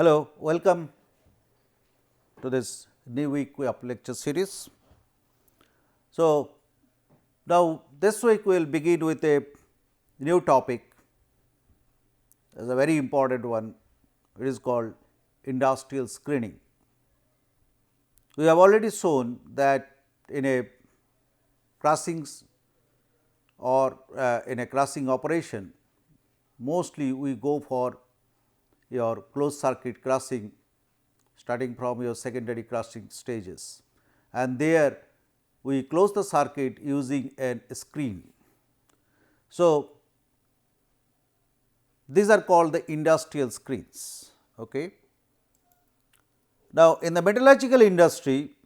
Hello, welcome to this new week of lecture series. So, now this week we will begin with a new topic. It is a very important one. It is called industrial screening. We have already shown that in a crushing or in a crushing operation, mostly we go for your closed circuit crushing starting from your secondary crushing stages, and there we close the circuit using a screen. So, these are called the industrial screens. Okay. Now, in the metallurgical industry,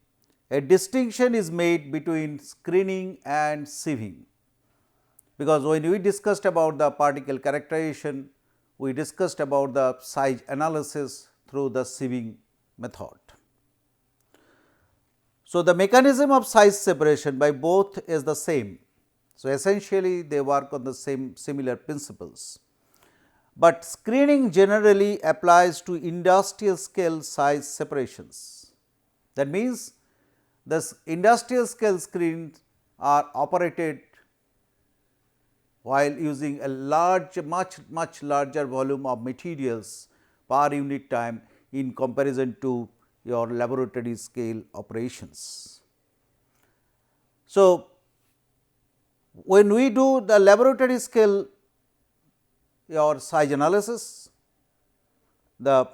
a distinction is made between screening and sieving, because when we discussed about the particle characterization, we discussed about the size analysis through the sieving method. So, the mechanism of size separation by both is the same. So, essentially they work on the same similar principles, but screening generally applies to industrial scale size separations. That means, the industrial scale screens are operated while using a much larger volume of materials per unit time in comparison to your laboratory scale operations. So, when we do the laboratory scale your size analysis, the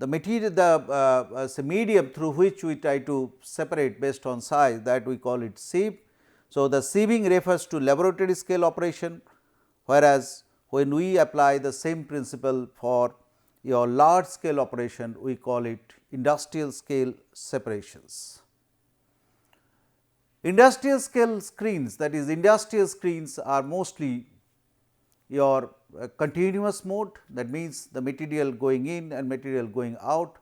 material, the medium through which we try to separate based on size, that we call it sieve. So, the sieving refers to laboratory scale operation, whereas when we apply the same principle for your large scale operation, we call it industrial scale separations. Industrial scale screens, that is industrial screens, are mostly your continuous mode, that means the material going in and material going out,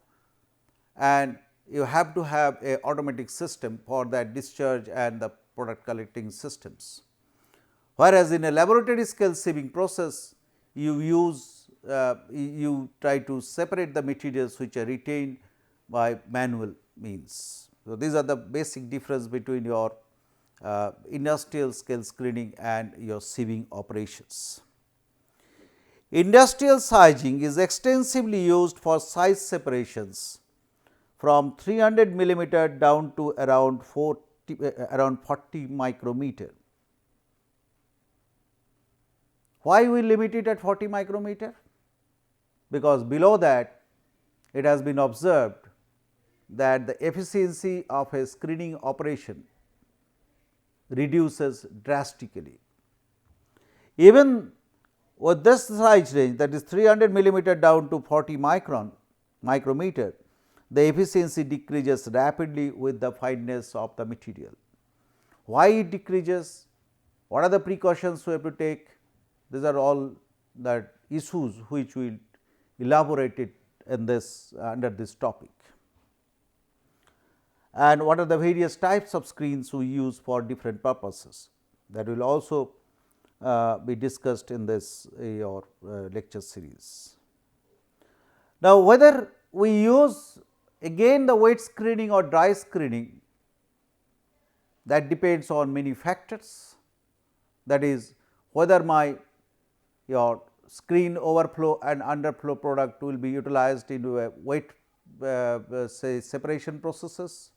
and you have to have a automatic system for that discharge and the product collecting systems. Whereas, in a laboratory scale sieving process, you use you try to separate the materials which are retained by manual means. So, these are the basic difference between your industrial scale screening and your sieving operations. Industrial sizing is extensively used for size separations from 300 millimeter down to around 40 micrometer. Why we limit it at 40 micrometer? Because below that it has been observed that the efficiency of a screening operation reduces drastically. Even with this size range, that is 300 millimeter down to 40 micrometer, the efficiency decreases rapidly with the fineness of the material. Why it decreases? What are the precautions we have to take? These are all the issues which we will elaborate it in this under this topic. And what are the various types of screens we use for different purposes, that will also be discussed in this your lecture series. Now, whether we use again the wet screening or dry screening, that depends on many factors, that is whether your screen overflow and underflow product will be utilized into a wet say separation processes,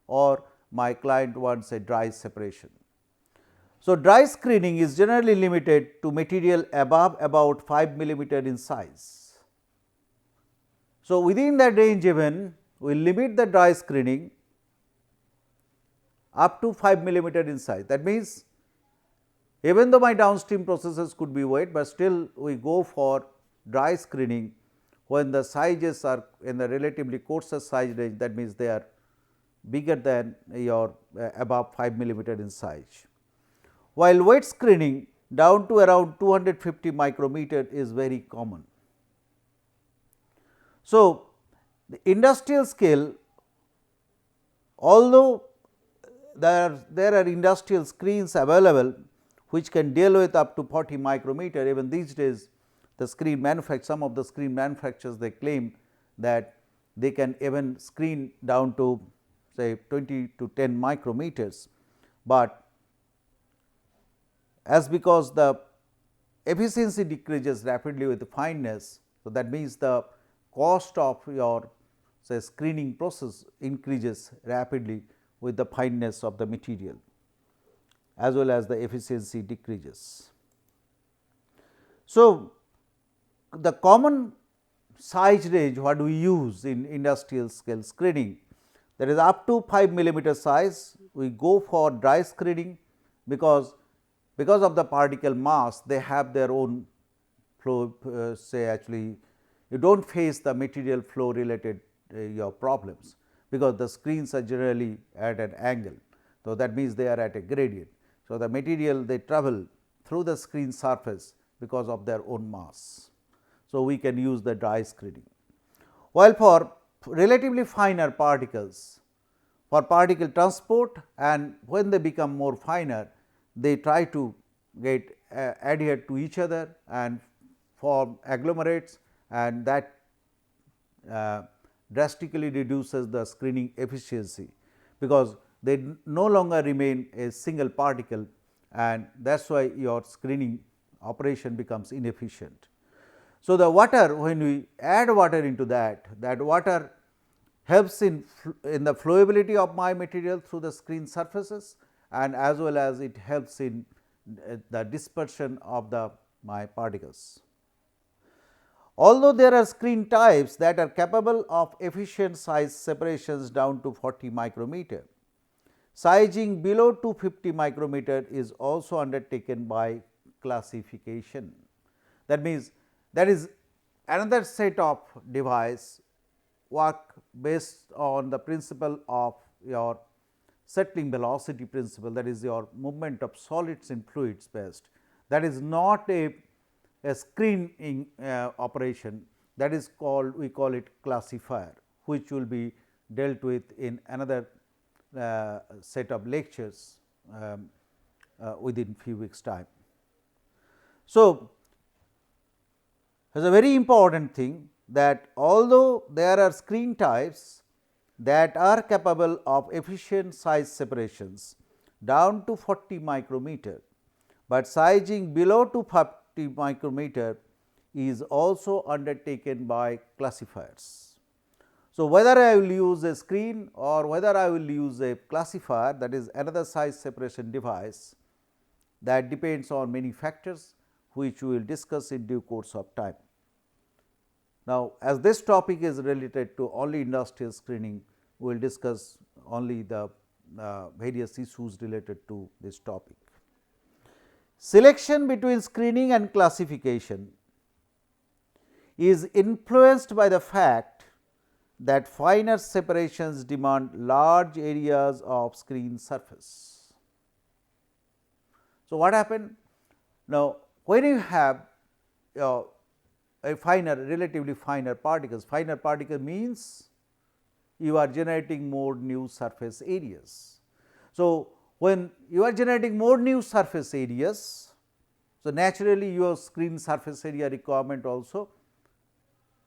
or my client wants a dry separation. So, dry screening is generally limited to material above about 5 millimeter in size. So, within that range even we limit the dry screening up to 5 millimeter in size. That means, even though my downstream processes could be wet, but still we go for dry screening when the sizes are in the relatively coarser size range, that means they are bigger than your above 5 millimeter in size. While wet screening down to around 250 micrometer is very common. So, the industrial scale, although there are industrial screens available which can deal with up to 40 micrometer, even these days the screen manufacturers, some of the screen manufacturers, they claim that they can even screen down to say 20 to 10 micrometers, but as because the efficiency decreases rapidly with the fineness. So, that means the cost of your say screening process increases rapidly with the fineness of the material, as well as the efficiency decreases. So, the common size range what we use in industrial scale screening, that is up to 5 millimeter size, we go for dry screening because of the particle mass they have their own flow, say actually you do not face the material flow related your problems, because the screens are generally at an angle. So, that means they are at a gradient. So, the material they travel through the screen surface because of their own mass. So, we can use the dry screening. While for relatively finer particles, for particle transport, and when they become more finer, they try to get adhered to each other and form agglomerates, and that drastically reduces the screening efficiency, because they no longer remain a single particle, and that is why your screening operation becomes inefficient. So, the water, when we add water into that water helps in the flowability of my material through the screen surfaces, and as well as it helps in the dispersion of my particles. Although there are screen types that are capable of efficient size separations down to 40 micrometer, sizing below 250 micrometer is also undertaken by classification. That means, that is another set of device work based on the principle of your settling velocity principle, that is your movement of solids in fluids based. That is not a screening operation, that is called, we call it classifier, which will be dealt with in another set of lectures within few weeks time. So, it is a very important thing that although there are screen types that are capable of efficient size separations down to 40 micrometer, but sizing below 250 micrometer is also undertaken by classifiers. So, whether I will use a screen or whether I will use a classifier, that is another size separation device, that depends on many factors which we will discuss in due course of time. Now, as this topic is related to only industrial screening, we will discuss only the various issues related to this topic. Selection between screening and classification is influenced by the fact that finer separations demand large areas of screen surface. So, what happened? Now, when you have a finer, relatively finer particles, finer particle means you are generating more new surface areas. So, when you are generating more new surface areas, so naturally your screen surface area requirement also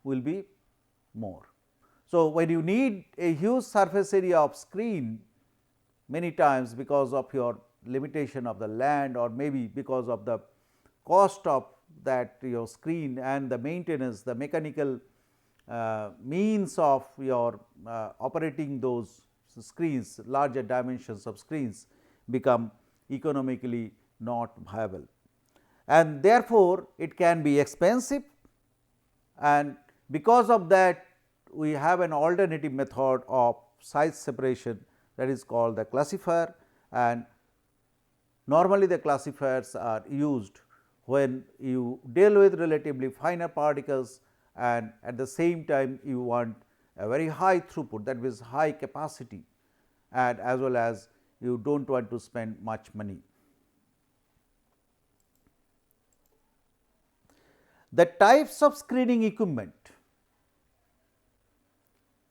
will be more. So, when you need a huge surface area of screen, many times because of your limitation of the land, or maybe because of the cost of that your screen and the maintenance, the mechanical means of your operating those screens, larger dimensions of screens become economically not viable, and therefore, it can be expensive, and because of that we have an alternative method of size separation, that is called the classifier, and normally the classifiers are used when you deal with relatively finer particles, and at the same time you want a very high throughput, that means high capacity, and as well as you do not want to spend much money. The types of screening equipment.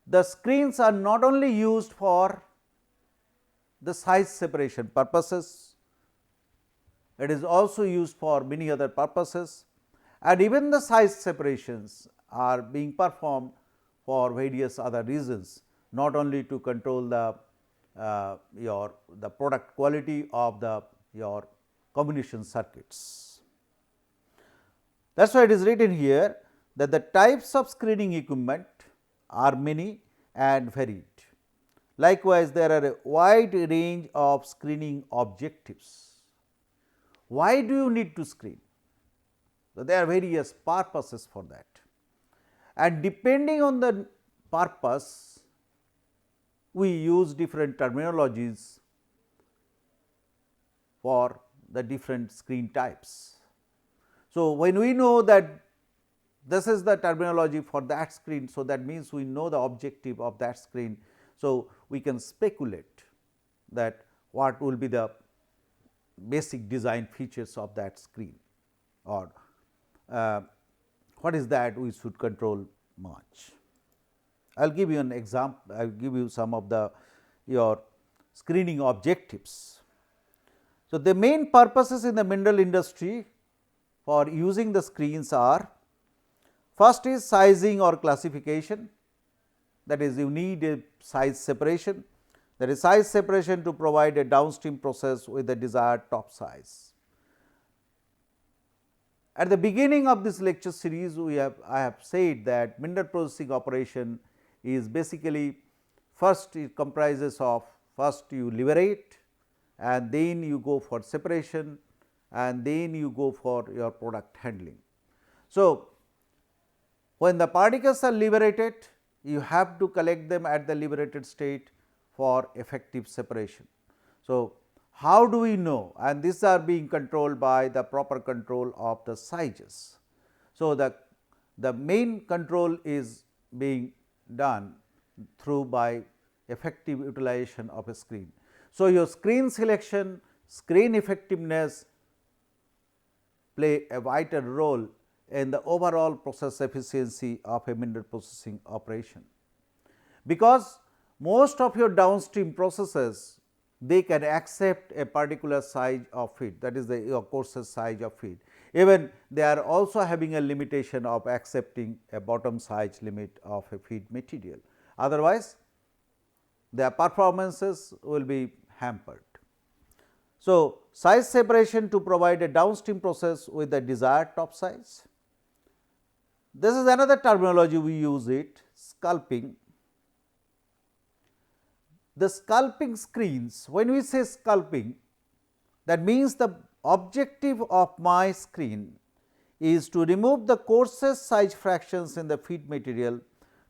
The screens are not only used for the size separation purposes, it is also used for many other purposes, and even the size separations are being performed for various other reasons, not only to control the the product quality of your combination circuits. That is why it is written here that the types of screening equipment are many and varied. Likewise, there are a wide range of screening objectives. Why do you need to screen? So, there are various purposes for that, and depending on the purpose, we use different terminologies for the different screen types. So, when we know that this is the terminology for that screen, so that means we know the objective of that screen. So, we can speculate that what will be the basic design features of that screen, or what is that we should control much. I will give you an example, I will give you some of the your screening objectives. So, the main purposes in the mineral industry for using the screens are: first is sizing or classification, that is you need a size separation, that is size separation to provide a downstream process with the desired top size. At the beginning of this lecture series, I have said that mineral processing operation is basically first it comprises of first you liberate, and then you go for separation, and then you go for your product handling. So, when the particles are liberated, you have to collect them at the liberated state for effective separation. So, how do we know? And these are being controlled by the proper control of the sizes. So, the main control is being done through by effective utilization of a screen. So, your screen selection, screen effectiveness play a vital role in the overall process efficiency of a mineral processing operation, because most of your downstream processes they can accept a particular size of feed, that is your coarser size of feed. Even they are also having a limitation of accepting a bottom size limit of a feed material, otherwise their performances will be hampered. So, size separation to provide a downstream process with the desired top size. This is another terminology we use it, scalping. The scalping screens, when we say scalping, that means the objective of my screen is to remove the coarsest size fractions in the feed material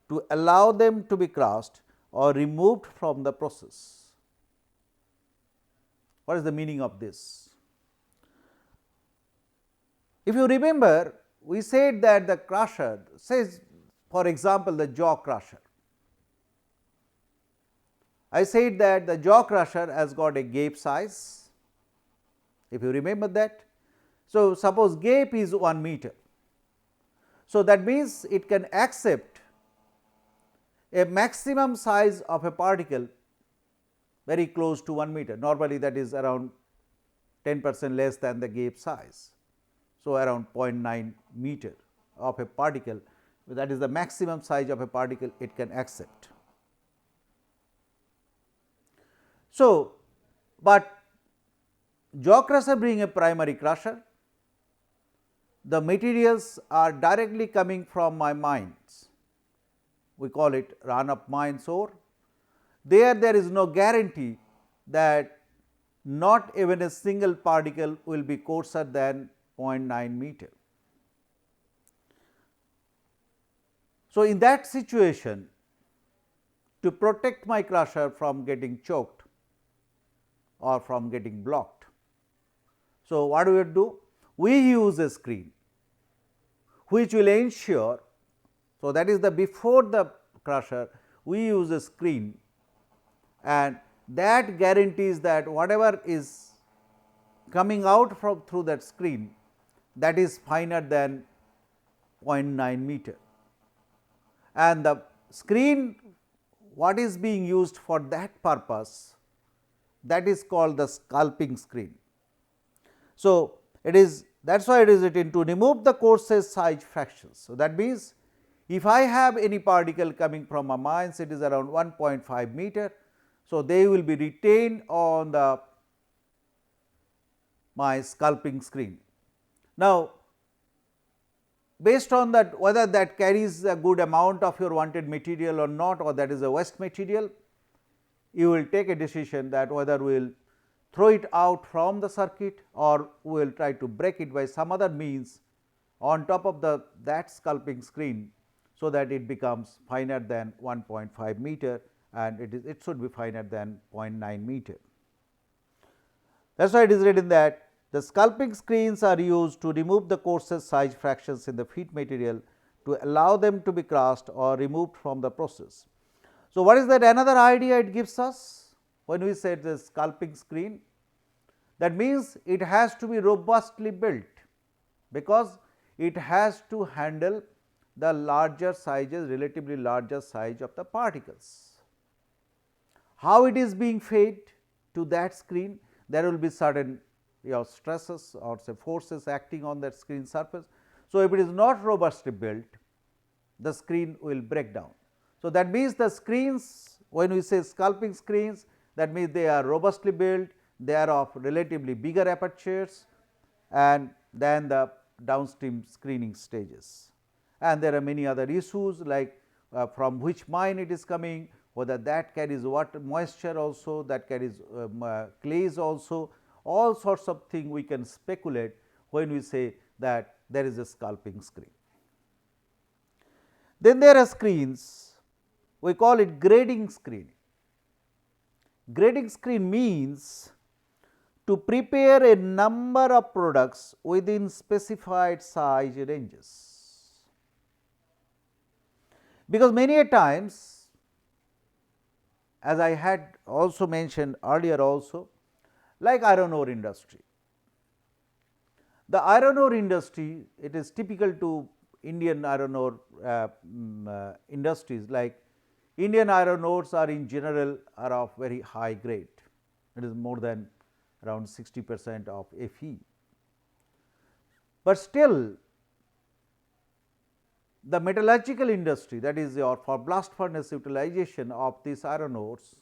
to allow them to be crushed or removed from the process. What is the meaning of this? If you remember, we said that the crusher, says for example, the jaw crusher. I said that the jaw crusher has got a gap size, if you remember that. So, suppose gap is 1 meter. So, that means it can accept a maximum size of a particle very close to 1 meter, normally that is around 10% less than the gap size. So, around 0.9 meter of a particle, that is the maximum size of a particle it can accept. So, but jaw crusher being a primary crusher, the materials are directly coming from my mines, we call it run of mines ore. There is no guarantee that not even a single particle will be coarser than 0.9 meter. So, in that situation, to protect my crusher from getting choked or from getting blocked, so what do we do? We use a screen which will ensure, so that is the before the crusher we use a screen, and that guarantees that whatever is coming out from through that screen, that is finer than 0.9 meter, and the screen what is being used for that purpose, that is called the scalping screen. So, it is that is why it is written to remove the coarser size fractions. So, that means, if I have any particle coming from a mines, it is around 1.5 meter. So, they will be retained on my scalping screen. Now, based on that, whether that carries a good amount of your wanted material or not, or that is a waste material, you will take a decision that whether we will throw it out from the circuit or we will try to break it by some other means on top of that scalping screen, so that it becomes finer than 1.5 meter and it should be finer than 0.9 meter. That is why it is written that the scalping screens are used to remove the coarser size fractions in the feed material to allow them to be cast or removed from the process. So, what is that another idea it gives us when we say the scalping screen? That means, it has to be robustly built, because it has to handle the larger sizes, relatively larger size of the particles. How it is being fed to that screen? There will be certain stresses or say forces acting on that screen surface. So, if it is not robustly built, the screen will break down. So, that means, the screens, when we say scalping screens, that means they are robustly built, they are of relatively bigger apertures and than the downstream screening stages. And there are many other issues, like from which mine it is coming, whether that carries water moisture also, that carries clays also, all sorts of things we can speculate when we say that there is a scalping screen. Then there are screens, we call it grading screen. Grading screen means to prepare a number of products within specified size ranges, because many a times, as I had also mentioned earlier also, like iron ore industry. The iron ore industry, it is typical to Indian iron ore industries, like Indian iron ores are in general are of very high grade, it is more than around 60% of Fe. But still, the metallurgical industry, that is for blast furnace utilization of these iron ores,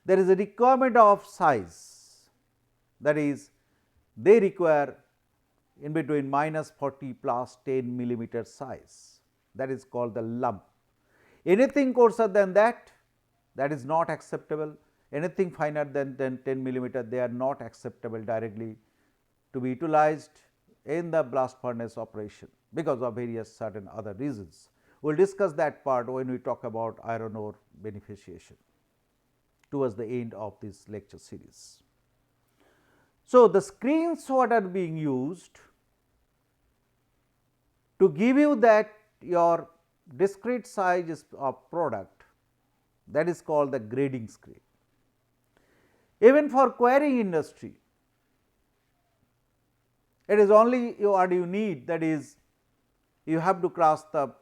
there is a requirement of size, that is they require in between -40 plus 10 millimeter size, that is called the lump. Anything coarser than that, that is not acceptable, anything finer than 10 millimeter, they are not acceptable directly to be utilized in the blast furnace operation, because of various certain other reasons. We will discuss that part when we talk about iron ore beneficiation towards the end of this lecture series. So, the screens what are being used to give you that your discrete size of product, that is called the grading screen. Even for quarrying industry, it is only what you need, that is you have to cross the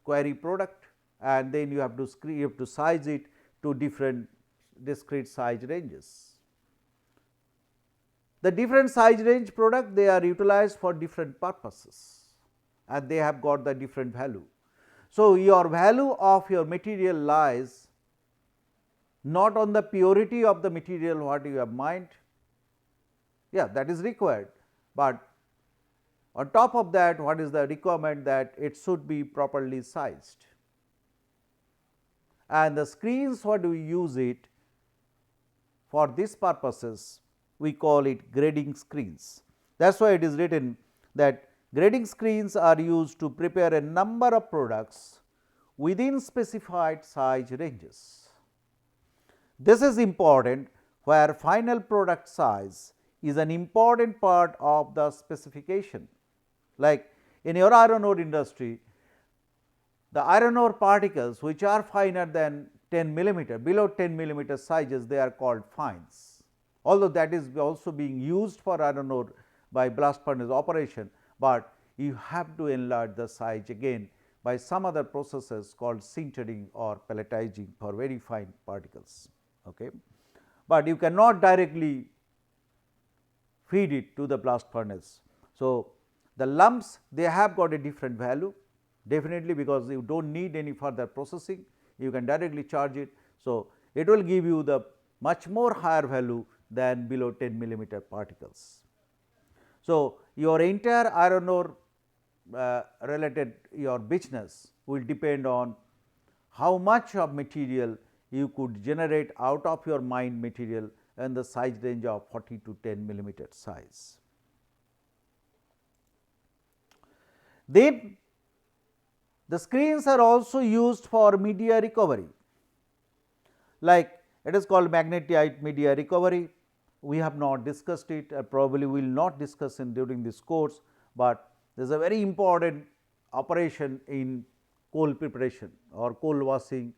quarry product and then you have to size it to different discrete size ranges. The different size range product, they are utilized for different purposes and they have got the different value. So, your value of your material lies not on the purity of the material what you have mined, that is required, but on top of that what is the requirement, that it should be properly sized. And the screens, what do we use it for these purposes, we call it grading screens. That is why it is written that grading screens are used to prepare a number of products within specified size ranges. This is important where final product size is an important part of the specification. Like in your iron ore industry, the iron ore particles which are finer than 10 millimeter, below 10 millimeter sizes, they are called fines. Although that is also being used for iron ore by blast furnace operation, but you have to enlarge the size again by some other processes called sintering or pelletizing for very fine particles. Okay. But you cannot directly feed it to the blast furnace. So, the lumps they have got a different value definitely, because you do not need any further processing, you can directly charge it. So, it will give you the much more higher value than below 10 millimeter particles. So, your entire iron ore related your business will depend on how much of material you could generate out of your mined material in the size range of 40 to 10 millimeter size. Then the screens are also used for media recovery, like it is called magnetite media recovery. We have not discussed it, probably we will not discuss it during this course, but there is a very important operation in coal preparation or coal washing,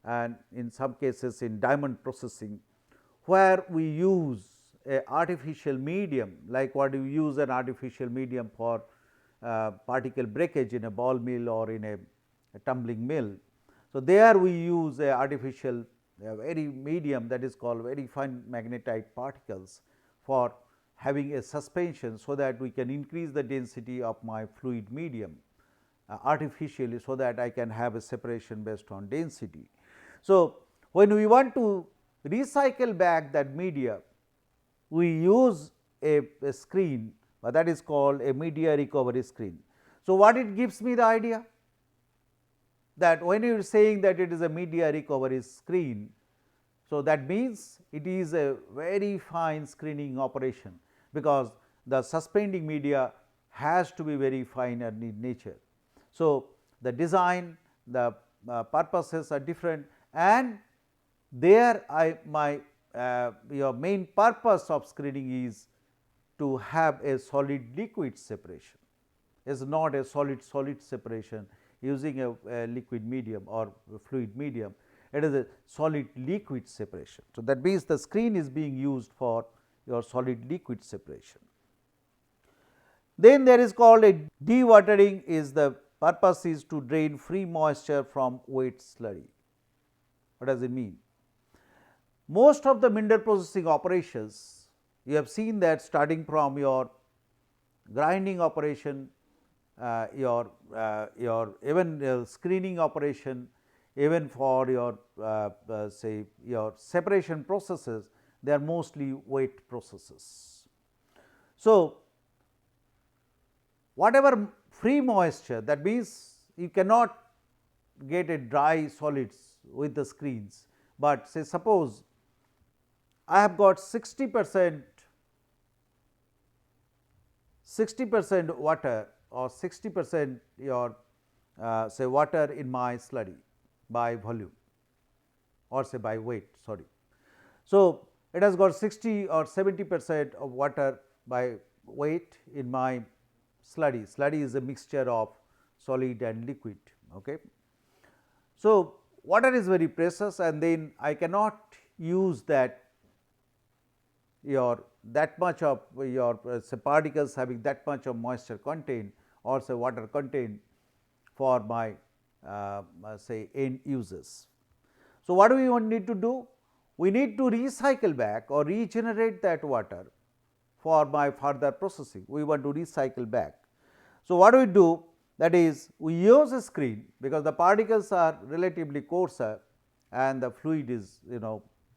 and in some cases in diamond processing, where we use a artificial medium, like what you use an artificial medium for particle breakage in a ball mill or in a tumbling mill. So, there we use a artificial very medium, that is called very fine magnetite particles, for having a suspension, so that we can increase the density of my fluid medium artificially, so that I can have a separation based on density. So, when we want to recycle back that media, we use a screen, that is called a media recovery screen. So, what it gives me the idea? That when you are saying that it is a media recovery screen, so that means it is a very fine screening operation, because the suspending media has to be very fine in nature. So, the design, the purposes are different, and there your main purpose of screening is to have a solid liquid separation, is not a solid separation using a liquid medium or fluid medium, it is a solid liquid separation. So, that means the screen is being used for your solid liquid separation. Then there is called a dewatering, is the purpose is to drain free moisture from wet slurry. What does it mean? Most of the mineral processing operations, you have seen that starting from your grinding operation, your even screening operation, even for your say your separation processes, they are mostly wet processes. So, whatever free moisture, that means you cannot get a dry solids with the screens, but say suppose I have got 60% water or 60% your say water in my slurry by volume, or say by weight, sorry. So, it has got 60 or 70% of water by weight in my slurry. Slurry is a mixture of solid and liquid. Okay. So, water is very precious, and then I cannot use that that much of your say particles having that much of moisture content or say water content for my say end users. So, what do we need to do? We need to recycle back or regenerate that water for my further processing. We want to recycle back. So, what do we do? That is, we use a screen, because the particles are relatively coarser and the fluid is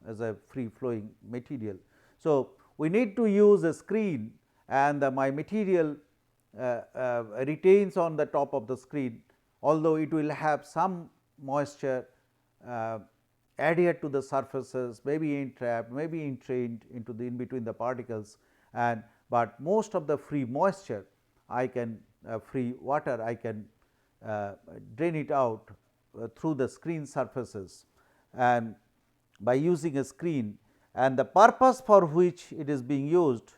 as a free flowing material. So, we need to use a screen, and my material retains on the top of the screen, although it will have some moisture adhered to the surfaces, maybe entrapped, maybe entrained into the in between the particles, and but most of the free moisture I can free water I can drain it out through the screen surfaces, and by using a screen, and the purpose for which it is being used,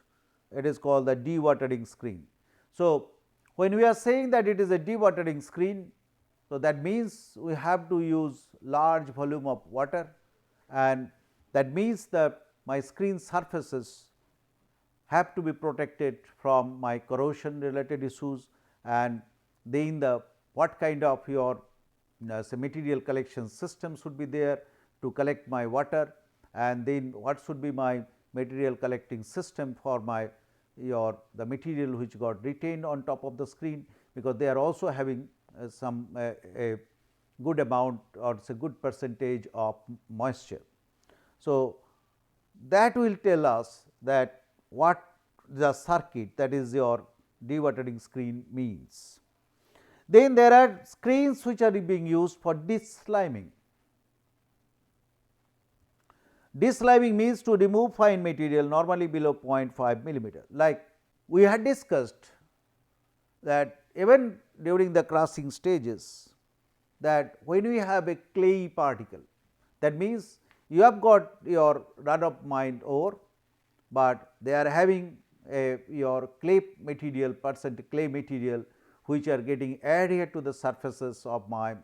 it is called the dewatering screen. So, when we are saying that it is a dewatering screen, so that means we have to use large volume of water, and that means that my screen surfaces have to be protected from my corrosion related issues, and then what kind of your say material collection system should be there to collect my water, and then what should be my material collecting system for my the material which got retained on top of the screen, because they are also having some a good amount or say good percentage of moisture. So, that will tell us that what the circuit, that is your dewatering screen, means. Then there are screens which are being used for desliming. Desliming means to remove fine material normally below 0.5 millimeter. Like we had discussed that even during the crossing stages, that when we have a clayey particle, that means you have got your run of mine ore, but they are having your clay material clay material which are getting adhered to the surfaces of my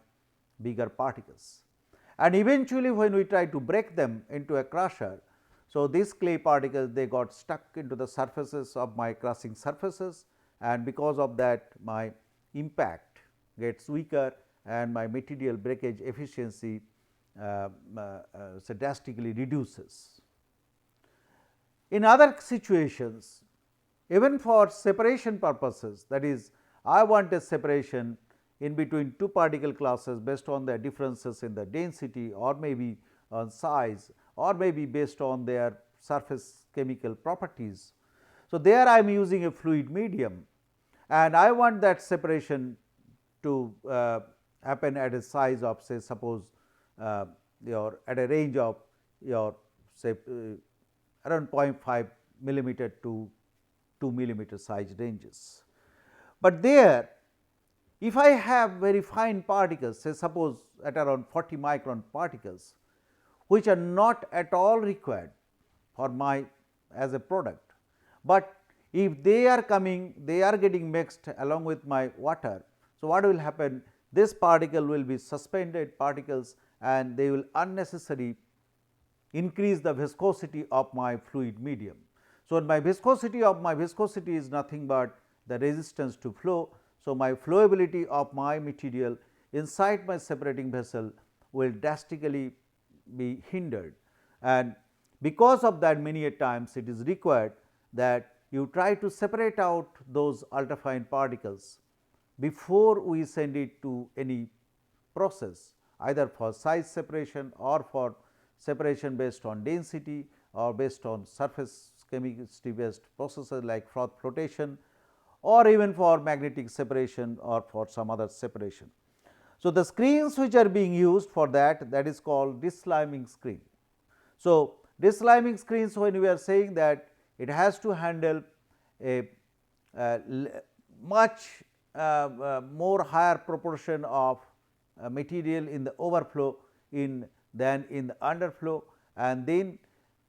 bigger particles. And eventually when we try to break them into a crusher, so these clay particles they got stuck into the surfaces of my crushing surfaces, and because of that my impact gets weaker and my material breakage efficiency so drastically reduces. In other situations, even for separation purposes, that is, I want a separation in between two particle classes based on their differences in the density or maybe on size or maybe based on their surface chemical properties. So, there I am using a fluid medium and I want that separation to happen at a size of say suppose your at a range of your say around 0.5 millimeter to 2 millimeter size ranges. But there if I have very fine particles, say suppose at around 40 micron particles, which are not at all required for my as a product, but if they are coming, they are getting mixed along with my water. So, what will happen? This particle will be suspended particles and they will unnecessarily increase the viscosity of my fluid medium. So, my viscosity is nothing but the resistance to flow. So, my flowability of my material inside my separating vessel will drastically be hindered, and because of that many a times it is required that you try to separate out those ultrafine particles before we send it to any process, either for size separation or for separation based on density or based on surface chemistry based processes like froth flotation or even for magnetic separation or for some other separation. So, the screens which are being used for that is called desliming screen. So, desliming screens, when we are saying that it has to handle a much more higher proportion of material in the overflow than in the underflow, and then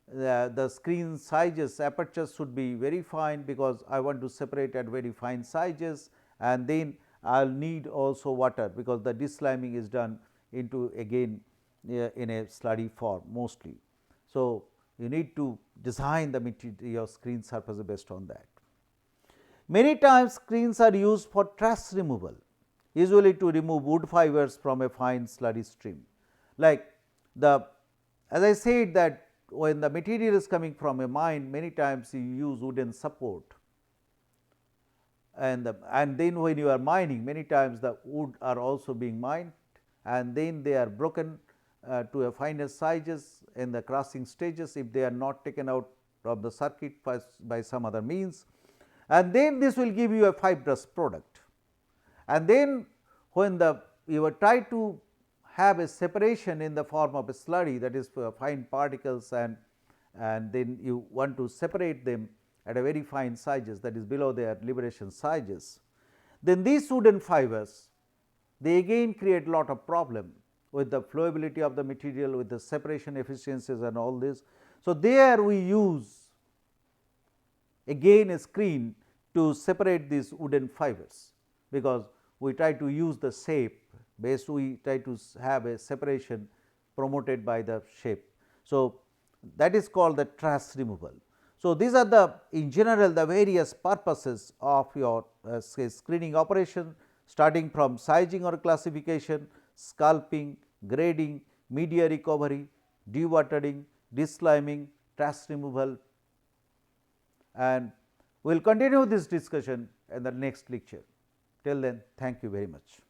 the screen sizes apertures should be very fine, because I want to separate at very fine sizes, and then I will need also water, because the desliming is done into again in a slurry form mostly. So, you need to design the material your screen surface based on that. Many times screens are used for trash removal, usually to remove wood fibers from a fine slurry stream. Like as I said that when the material is coming from a mine, many times you use wooden support, and then when you are mining, many times the wood are also being mined, and then they are broken to a finer sizes in the crossing stages if they are not taken out of the circuit by some other means, and then this will give you a fibrous product. And then when you try to have a separation in the form of a slurry, that is for fine particles, and then you want to separate them at a very fine sizes, that is below their liberation sizes, then these wooden fibers they again create lot of problem with the flowability of the material, with the separation efficiencies and all this. So, there we use again a screen to separate these wooden fibers, because we try to use the shape based, we try to have a separation promoted by the shape. So, that is called the trash removal. So, these are the in general the various purposes of your screening operation, starting from sizing or classification, scalping, grading, media recovery, dewatering, desliming, trash removal, and We will continue this discussion in the next lecture. Till then, thank you very much.